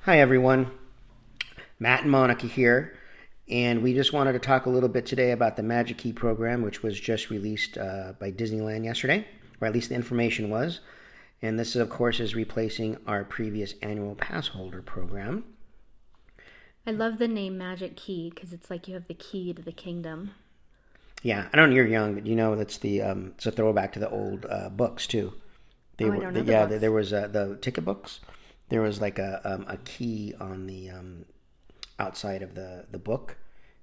Hi everyone, Matt and Monica here, and we just wanted to talk a little bit today about the Magic Key program, which was just released by Disneyland yesterday, or at least the information was. And this, of course, is replacing our previous annual pass holder program. I love the name Magic Key because it's like you have the key to the kingdom. Yeah, I don't know you're young, but you know that's it's a throwback to the old books too. I don't know the books. There was the ticket books. There was like a key on the outside of the book,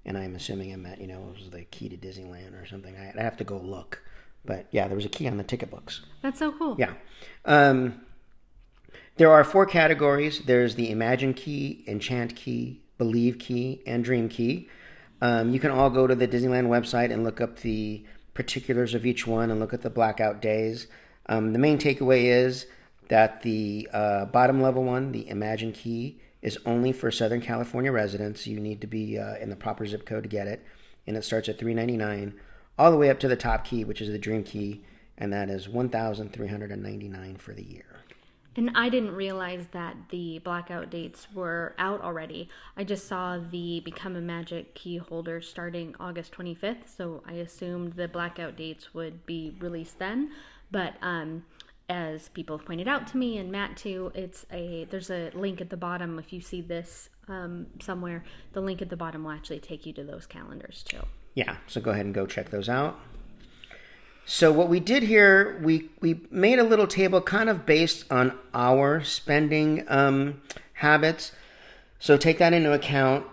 and I'm assuming it was the key to Disneyland or something. I'd have to go look, but yeah, there was a key on the ticket books. That's so cool. Yeah. There are 4 categories. There's the Imagine Key, Enchant Key, Believe Key, and Dream Key. You can all go to the Disneyland website and look up the particulars of each one and look at the blackout days. The main takeaway is that the bottom level one, the Imagine Key, is only for Southern California residents. You need to be in the proper zip code to get it, and it starts at $399 all the way up to the top key, which is the Dream Key, and that is $1,399 for the year. And I didn't realize that the blackout dates were out already. I just saw the Become a Magic Key holder starting August 25th, so I assumed the blackout dates would be released then. But as people have pointed out to me, and Matt too, there's a link at the bottom. If you see this somewhere, the link at the bottom will actually take you to those calendars too. Yeah, so go ahead and go check those out. So what we did here, we made a little table kind of based on our spending habits. So take that into account.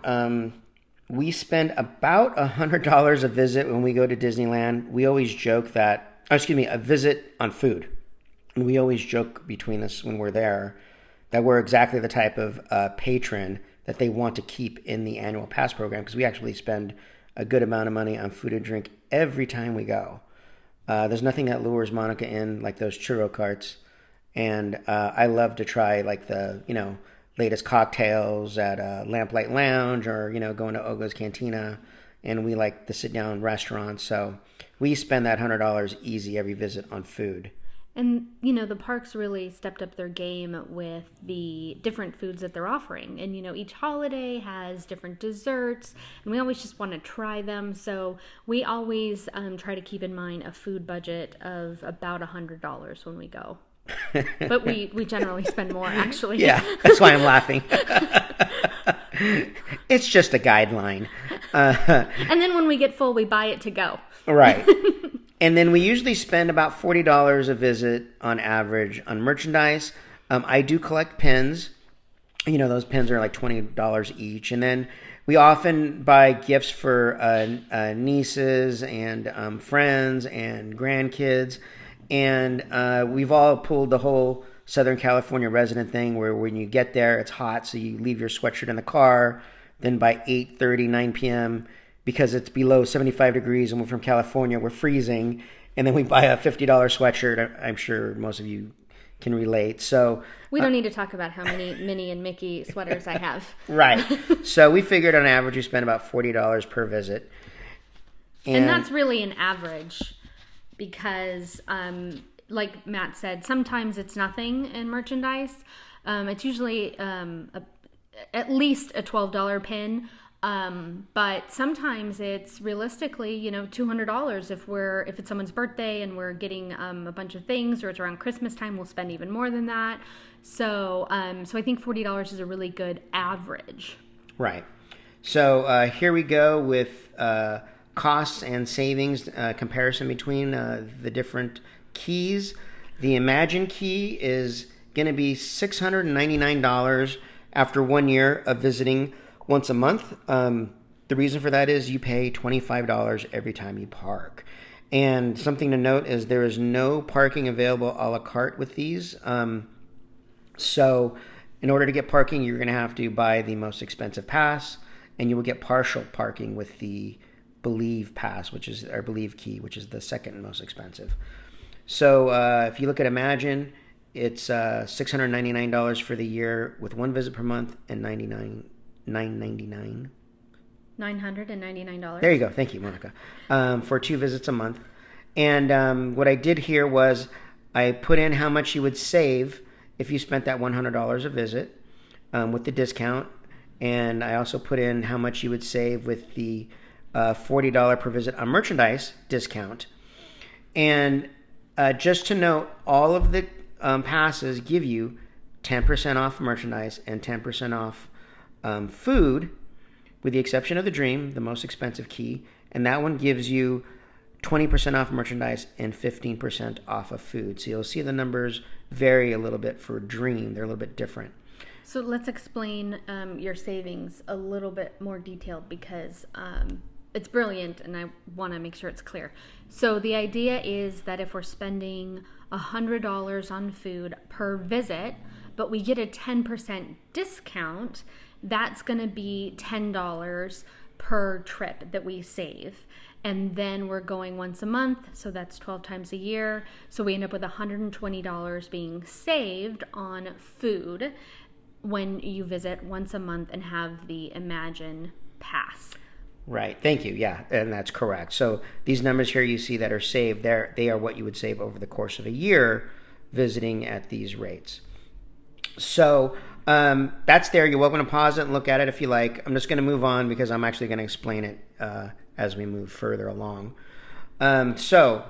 We spend about $100 a visit when we go to Disneyland. We always joke that, a visit on food. And we always joke between us when we're there that we're exactly the type of patron that they want to keep in the annual pass program, because we actually spend a good amount of money on food and drink every time we go. There's nothing that lures Monica in like those churro carts. And I love to try like the, latest cocktails at Lamplight Lounge or, going to Ogo's Cantina. And we like the sit-down restaurants. So we spend that $100 easy every visit on food. And, the parks really stepped up their game with the different foods that they're offering. And, each holiday has different desserts, and we always just want to try them. So we always try to keep in mind a food budget of about $100 when we go. But we generally spend more, actually. Yeah, that's why I'm laughing. It's just a guideline. And then when we get full, we buy it to go. Right. And then we usually spend about $40 a visit on average on merchandise. I do collect pins. Those pins are like $20 each. And then we often buy gifts for nieces and friends and grandkids. And we've all pulled the whole Southern California resident thing where when you get there, it's hot, so you leave your sweatshirt in the car. Then by 8:30, 9 p.m., because it's below 75 degrees and we're from California, we're freezing. And then we buy a $50 sweatshirt. I'm sure most of you can relate. So we don't need to talk about how many Minnie and Mickey sweaters I have. Right. So we figured on average we spend about $40 per visit. And that's really an average because, like Matt said, sometimes it's nothing in merchandise. It's usually at least a $12 pin. But sometimes it's realistically, $200 if it's someone's birthday and we're getting a bunch of things, or it's around Christmas time, we'll spend even more than that. So I think $40 is a really good average. Right. So here we go with costs and savings comparison between the different keys. The Imagine Key is going to be $699 after 1 year of visiting once a month. The reason for that is you pay $25 every time you park. And something to note is there is no parking available a la carte with these. So in order to get parking, you're going to have to buy the most expensive pass, and you will get partial parking with the Believe Pass, or Believe Key, which is the second most expensive. So if you look at Imagine, it's $699 for the year with 1 visit per month and $999. $999. There you go. Thank you, Monica. For 2 visits a month. And what I did here was I put in how much you would save if you spent that $100 a visit. with the discount. And I also put in how much you would save with the $40 per visit on merchandise discount. And just to note, all of the passes give you 10% off merchandise and 10% off food, with the exception of the Dream, the most expensive key. And that one gives you 20% off merchandise and 15% off of food. So you'll see the numbers vary a little bit for Dream. They're a little bit different. So let's explain your savings a little bit more detailed, because it's brilliant and I want to make sure it's clear. So the idea is that if we're spending $100 on food per visit, but we get a 10% discount, that's going to be $10 per trip that we save. And then we're going once a month, so that's 12 times a year. So we end up with $120 being saved on food when you visit once a month and have the Imagine Pass. Right. Thank you. Yeah, and that's correct. So these numbers here you see that are saved, they are what you would save over the course of a year visiting at these rates. So that's there. You're welcome to pause it and look at it if you like. I'm just going to move on because I'm actually going to explain it as we move further along. So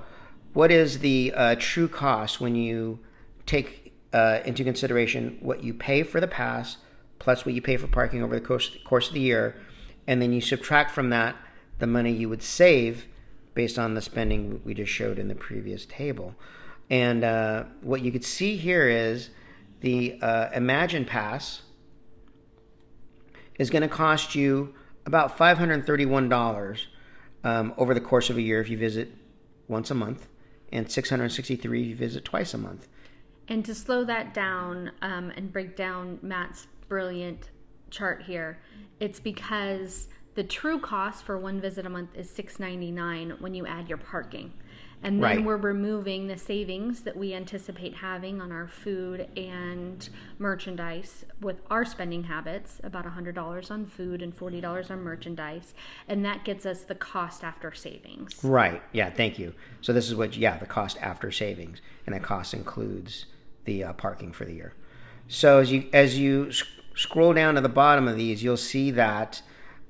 what is the true cost when you take into consideration what you pay for the pass plus what you pay for parking over the course of the year, and then you subtract from that the money you would save based on the spending we just showed in the previous table. And what you could see here is the Imagine Pass is going to cost you about $531 over the course of a year if you visit once a month, and $663 if you visit twice a month. And to slow that down and break down Matt's brilliant chart here, it's because the true cost for one visit a month is $699 when you add your parking. And then we're removing the savings that we anticipate having on our food and merchandise with our spending habits, about $100 on food and $40 on merchandise. And that gets us the cost after savings. Right. Yeah, thank you. So this is the cost after savings. And that cost includes the parking for the year. So as you scroll down to the bottom of these, you'll see that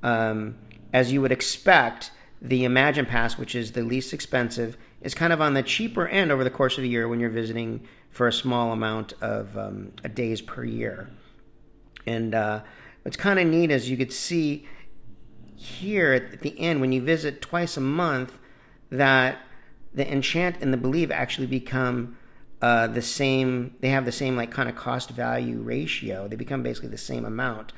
as you would expect, the Imagine Pass, which is the least expensive, is kind of on the cheaper end over the course of the year when you're visiting for a small amount of days per year. And what's kind of neat is you could see here at the end, when you visit twice a month, that the Enchant and the Believe actually become the same. They have the same like kind of cost value ratio. They become basically the same amount,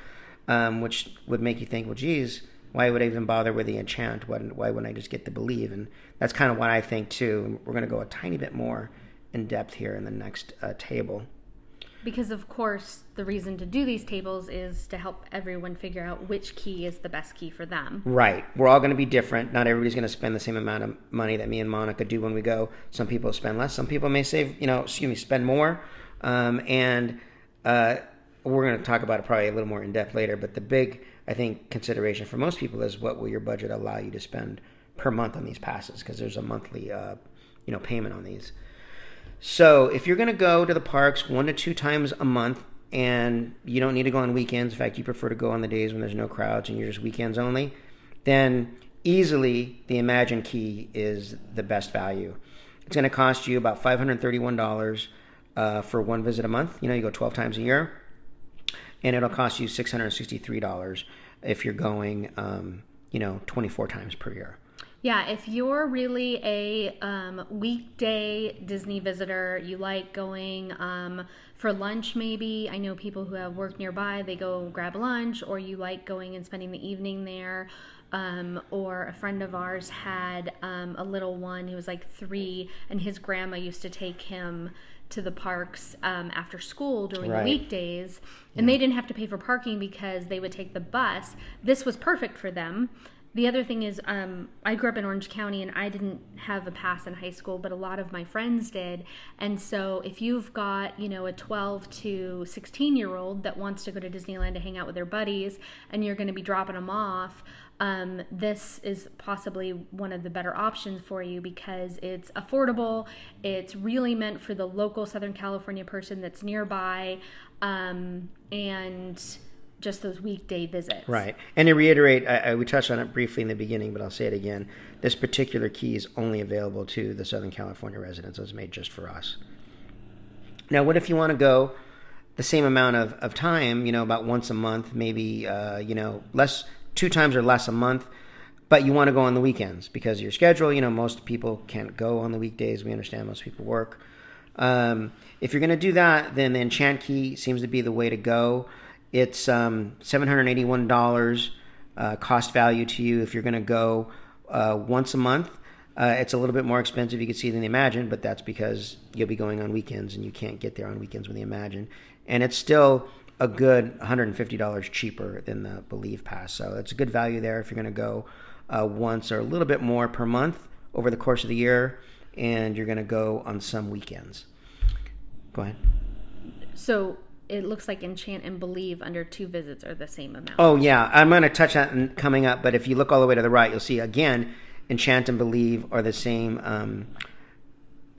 which would make you think, well, geez, why would I even bother with the Enchant? Why wouldn't I just get the Believe? And that's kind of what I think too. And we're going to go a tiny bit more in depth here in the next table. Because of course, the reason to do these tables is to help everyone figure out which key is the best key for them. Right. We're all going to be different. Not everybody's going to spend the same amount of money that me and Monica do when we go. Some people spend less. Some people may spend more. And we're going to talk about it probably a little more in depth later. But the big, I think, consideration for most people is what will your budget allow you to spend per month on these passes, because there's a monthly, payment on these. So if you're going to go to the parks 1 to 2 times a month, and you don't need to go on weekends, in fact, you prefer to go on the days when there's no crowds and you're just weekends only, then easily the Imagine Key is the best value. It's going to cost you about $531 for one visit a month. You go 12 times a year. And it'll cost you $663 if you're going, 24 times per year. Yeah, if you're really a weekday Disney visitor, you like going for lunch maybe. I know people who have work nearby, they go grab lunch, or you like going and spending the evening there. Or a friend of ours had a little one who was like 3, and his grandma used to take him to the parks after school during the weekdays, and they didn't have to pay for parking because they would take the bus. This was perfect for them The other thing is, I grew up in Orange County and I didn't have a pass in high school, but a lot of my friends did. And so if you've got, a 12 to 16-year-old that wants to go to Disneyland to hang out with their buddies and you're going to be dropping them off, this is possibly one of the better options for you because it's affordable. It's really meant for the local Southern California person that's nearby, and just those weekday visits. Right. And to reiterate, we touched on it briefly in the beginning, but I'll say it again. This particular key is only available to the Southern California residents. It was made just for us. Now, what if you want to go the same amount of time, about once a month, maybe, less, 2 times or less a month, but you want to go on the weekends because of your schedule. Most people can't go on the weekdays. We understand most people work. If you're going to do that, then the Enchant Key seems to be the way to go. It's $781 cost value to you if you're going to go once a month. It's a little bit more expensive, you can see, than the Imagine, but that's because you'll be going on weekends and you can't get there on weekends with the Imagine. And it's still a good $150 cheaper than the Believe Pass. So it's a good value there if you're going to go once or a little bit more per month over the course of the year, and you're going to go on some weekends. Go ahead. So it looks like Enchant and Believe under 2 visits are the same amount. Oh, yeah. I'm going to touch that coming up, but if you look all the way to the right, you'll see, again, Enchant and Believe are the same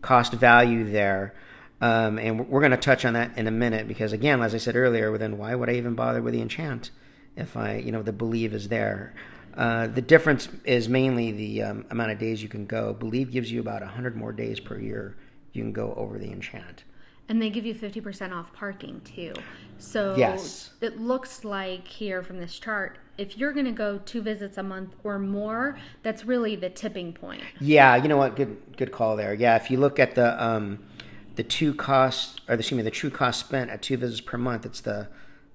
cost value there. And we're going to touch on that in a minute because, again, as I said earlier, then why would I even bother with the Enchant if the Believe is there? The difference is mainly the amount of days you can go. Believe gives you about 100 more days per year you can go over the Enchant. And they give you 50% off parking, too. So yes. It looks like here from this chart, if you're going to go 2 visits a month or more, that's really the tipping point. Yeah, you know what? Good call there. Yeah, if you look at the true cost spent at 2 visits per month, it's the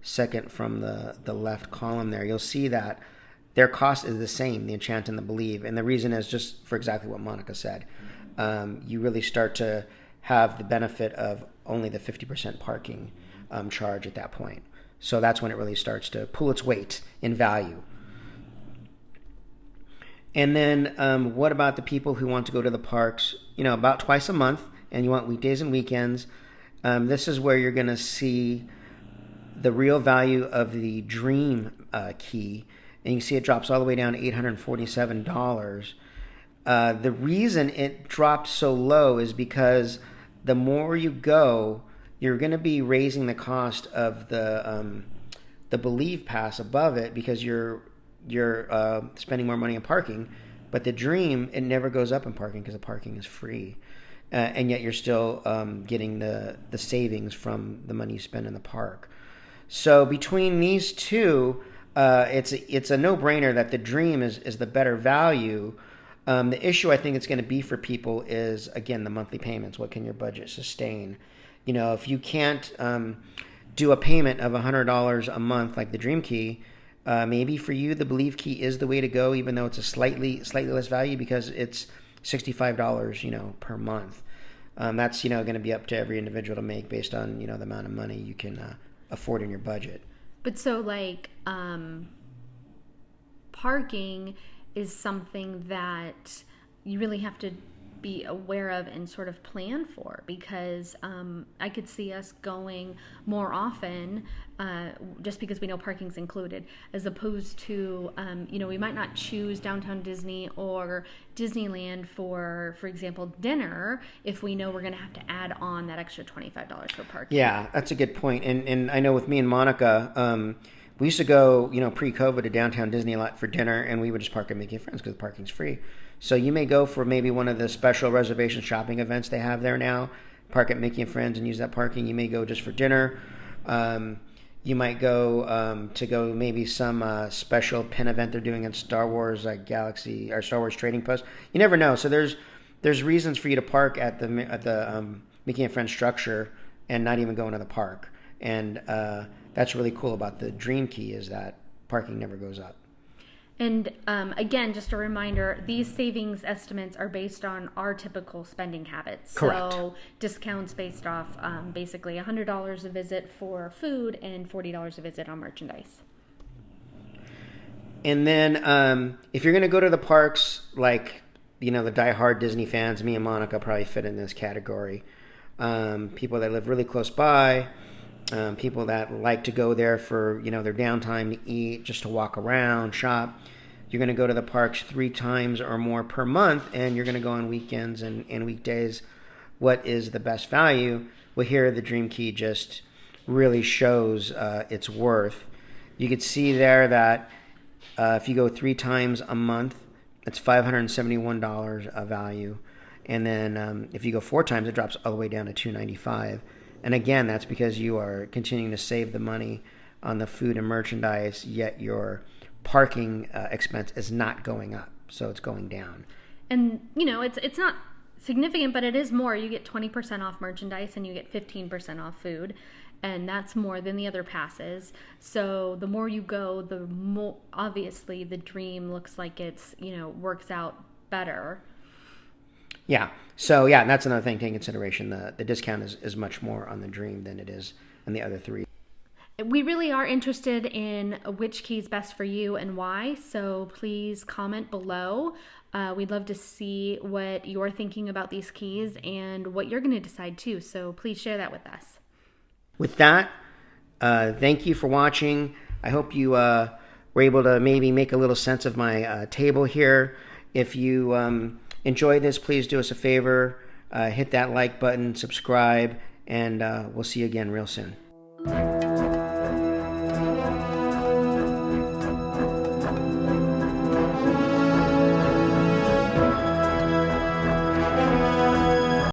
second from the left column there. You'll see that their cost is the same, the Enchant and the Believe. And the reason is just for exactly what Monica said. You really start to have the benefit of only the 50% parking charge at that point. So that's when it really starts to pull its weight in value. And then what about the people who want to go to the parks, about twice a month, and you want weekdays and weekends? This is where you're going to see the real value of the Dream Key. And you can see it drops all the way down to $847. The reason it dropped so low is because the more you go, you're going to be raising the cost of the Believe Pass above it because you're spending more money on parking. But the Dream, it never goes up in parking because the parking is free, and yet you're still getting the savings from the money you spend in the park. So between these two, it's a no-brainer that the Dream is the better value. The issue I think it's going to be for people is, again, the monthly payments. What can your budget sustain? If you can't do a payment of $100 a month like the Dream Key, maybe for you the Believe Key is the way to go, even though it's a slightly less value because it's $65, per month. That's going to be up to every individual to make based on the amount of money you can afford in your budget. But so parking is something that you really have to be aware of and sort of plan for because I could see us going more often just because we know parking's included as opposed to, we might not choose Downtown Disney or Disneyland for example, dinner if we know we're going to have to add on that extra $25 for parking. Yeah, that's a good point. And I know with me and Monica, we used to go, pre-COVID to Downtown Disney a lot for dinner, and we would just park at Mickey and Friends because the parking's free. So you may go for maybe one of the special reservation shopping events they have there now, park at Mickey and Friends and use that parking. You may go just for dinner. You might go to go maybe some special pin event they're doing at Star Wars Galaxy or Star Wars Trading Post. You never know. So there's reasons for you to park at the Mickey and Friends structure and not even go into the park. And that's really cool about the Dream Key is that parking never goes up. And again, just a reminder, these savings estimates are based on our typical spending habits. Correct. So discounts based off basically $100 a visit for food and $40 a visit on merchandise. And then if you're going to go to the parks, like, the diehard Disney fans, me and Monica probably fit in this category. People that live really close by, people that like to go there for, their downtime to eat, just to walk around, shop. You're going to go to the parks 3 times or more per month, and you're going to go on weekends and weekdays. What is the best value? Well, here the Dream Key just really shows its worth. You could see there that if you go 3 times a month, it's $571 of value. And then if you go 4 times, it drops all the way down to $295. And again, that's because you are continuing to save the money on the food and merchandise, yet your parking expense is not going up. So it's going down. And, it's not significant, but it is more. You get 20% off merchandise and you get 15% off food. And that's more than the other passes. So the more you go, the more obviously the Dream looks like it's, works out better. Yeah. So yeah, that's another thing to take into consideration. The discount is much more on the Dream than it is on the other 3. We really are interested in which key is best for you and why. So please comment below. We'd love to see what you're thinking about these keys and what you're going to decide too. So please share that with us. With that, thank you for watching. I hope you were able to maybe make a little sense of my table here. If you enjoy this, please do us a favor. Hit that like button, subscribe, and we'll see you again real soon.